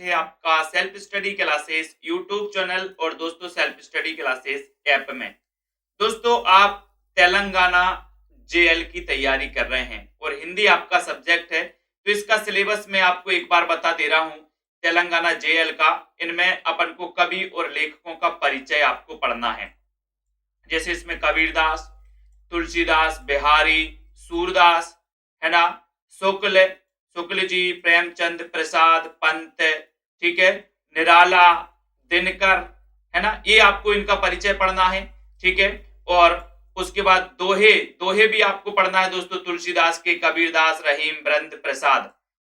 है आपका self study classes YouTube channel और दोस्तों सेल्फ स्टडी क्लासेस ऐप में। दोस्तों आप तेलंगाना जेएल की तैयारी कर रहे हैं और हिंदी आपका सब्जेक्ट है, तो इसका सिलेबस मैं आपको एक बार बता दे रहा हूं। तेलंगाना जेएल का इनमें अपन को कवि और लेखकों का परिचय आपको पढ़ना है। जैसे इसमें कबीरदास, तुलसीदास, बिहारी, सूरदास, है ना, शुक्ल शुक्ल जी, प्रेमचंद, प्रसाद, पंत, ठीक है, निराला, दिनकर, है ना, ये आपको इनका परिचय पढ़ना है। ठीक है, और उसके बाद दोहे दोहे भी आपको पढ़ना है दोस्तों। तुलसीदास के, कबीरदास, रहीम, ब्रंद, प्रसाद,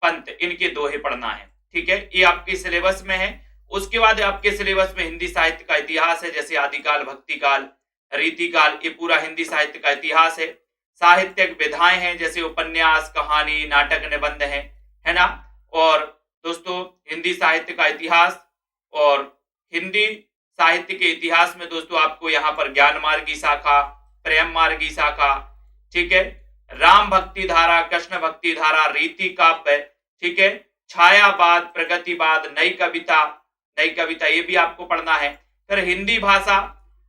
पंत, इनके दोहे पढ़ना है। ठीक है, ये आपके सिलेबस में है। उसके बाद आपके सिलेबस में हिंदी साहित्य का इतिहास है, जैसे आदिकाल, भक्तिकाल, रीतिकाल, ये पूरा हिंदी साहित्य का इतिहास है। साहित्यिक विधाएं हैं, जैसे उपन्यास, कहानी, नाटक, निबंध है ना। और दोस्तों हिंदी साहित्य का इतिहास, और हिंदी साहित्य के इतिहास में दोस्तों आपको यहाँ पर ज्ञान मार्गी शाखा, प्रेम मार्गी शाखा, ठीक है, राम भक्ति धारा, कृष्ण भक्ति धारा, रीति काव्य, ठीक है, छायावाद, प्रगतिवाद, नई कविता ये भी आपको पढ़ना है। फिर हिंदी भाषा,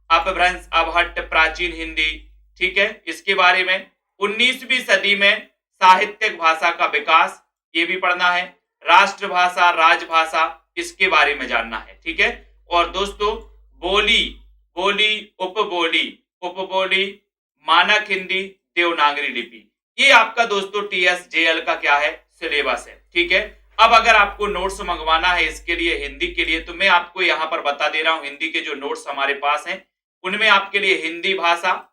अपभ्रंश, अवहट्ट, प्राचीन हिंदी, ठीक है, इसके बारे में 19वीं सदी में साहित्यिक भाषा का विकास, ये भी पढ़ना है। राष्ट्रभाषा, राजभाषा, इसके बारे में जानना है। ठीक है, और दोस्तों बोली, उपबोली, मानक हिंदी, देवनागरी लिपि, ये आपका दोस्तों टीएसजेएल का क्या है, सिलेबस है। ठीक है, अब अगर आपको नोट्स मंगवाना है इसके लिए, हिंदी के लिए, तो मैं आपको यहां पर बता दे रहा हूं हिंदी के जो नोट्स हमारे पास हैं उनमें आपके लिए हिंदी भाषा,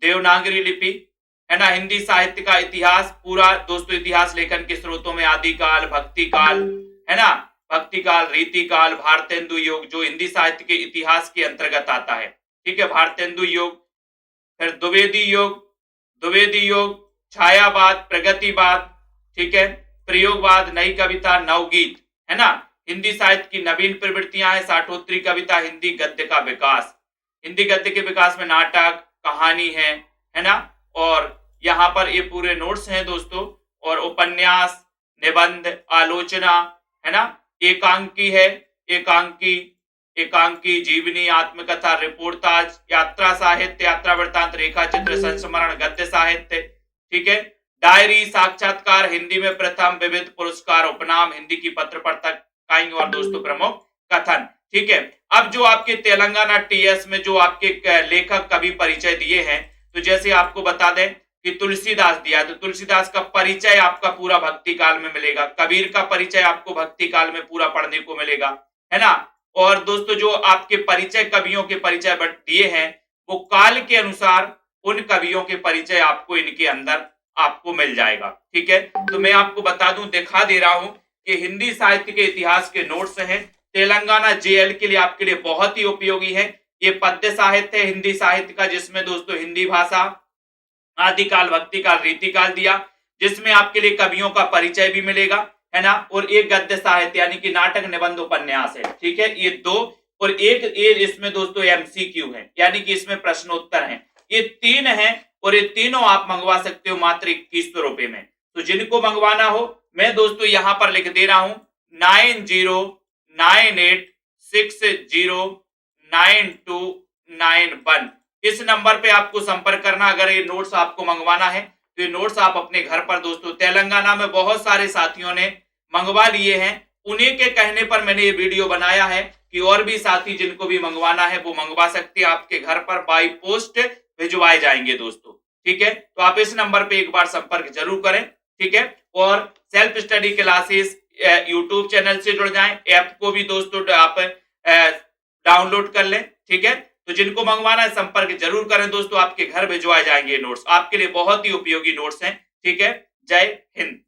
देवनागरी लिपि, है ना, हिंदी साहित्य का इतिहास पूरा दोस्तों, इतिहास लेखन के स्रोतों में आदिकाल, भक्तिकाल, है ना, भक्तिकाल, रीतिकाल, भारतेंदु योग, जो हिंदी साहित्य के इतिहास के अंतर्गत आता है। ठीक है, भारतेंदु योग, फिर द्विवेदी योग, छायावाद, प्रगतिवाद, ठीक है, प्रयोगवाद, नई कविता, नवगीत, है ना, हिंदी साहित्य की नवीन प्रवृत्तियां हैं, साठोत्तरी कविता, हिंदी गद्य का विकास, हिंदी गद्य के विकास में नाटक, कहानी है ना, और यहाँ पर ये पूरे नोट्स हैं दोस्तों। और उपन्यास, निबंध, आलोचना, है ना, एकांकी, जीवनी, आत्मकथा, रिपोर्टाज, यात्रा साहित्य, यात्रा वृत्तांत, रेखा चित्र, संस्मरण, गद्य साहित्य, ठीक है, डायरी, साक्षात्कार, हिंदी में प्रथम, विविध पुरस्कार, उपनाम, हिंदी की पत्र पत्रिकाएं, और दोस्तों प्रमुख कथन। ठीक है, अब जो आपके तेलंगाना टीएस में जो आपके लेखक कवि परिचय दिए हैं, तो जैसे आपको बता दें कि तुलसीदास दिया, तो तुलसीदास का परिचय आपका पूरा भक्ति काल में मिलेगा। कबीर का परिचय आपको भक्ति काल में पूरा पढ़ने को मिलेगा, है ना। और दोस्तों जो आपके परिचय, कवियों के परिचय दिए हैं, वो काल के अनुसार उन कवियों के परिचय आपको इनके अंदर आपको मिल जाएगा। ठीक है, तो मैं आपको बता दूं, दिखा दे रहा हूं कि हिंदी साहित्य के इतिहास के नोट्स हैं तेलंगाना जेएल के लिए, आपके लिए बहुत ही उपयोगी है। ये पद्य साहित्य है हिंदी साहित्य का, जिसमें दोस्तों हिंदी भाषा, आदिकाल, भक्तिकाल, रीतिकाल दिया, जिसमें आपके लिए कवियों का परिचय भी मिलेगा, है ना। और एक गद्य साहित्य यानी कि नाटक, निबंध, उपन्यास है। ठीक है, ये दो, और एक इसमें दोस्तों एमसीक्यू है, यानी कि इसमें प्रश्नोत्तर है। ये 3 है, और ये तीनों आप मंगवा सकते हो मात्र 2100 रुपए में। तो जिनको मंगवाना हो, मैं दोस्तों यहां पर लिख दे रहा हूं 9098609291। इस नंबर पे आपको संपर्क करना अगर ये नोट्स आपको मंगवाना है। तो ये नोट्स आप अपने घर पर दोस्तों, तेलंगाना में बहुत सारे साथियों ने मंगवा लिए हैं, उन्हीं के कहने पर मैंने ये वीडियो बनाया है कि और भी साथी जिनको भी मंगवाना है वो मंगवा सकते हैं, आपके घर पर बाई पोस्ट भिजवाए जाएंगे दोस्तों। ठीक है, तो आप इस नंबर पे एक बार संपर्क जरूर करें। ठीक है, और self study classes YouTube channel से जुड़ जाएं, ऐप को भी दोस्तों आप डाउनलोड कर लें। ठीक है, तो जिनको मंगवाना है संपर्क जरूर करें दोस्तों, आपके घर भिजवाए जाएंगे नोट्स, आपके लिए बहुत ही उपयोगी नोट्स हैं। ठीक है, जय हिंद।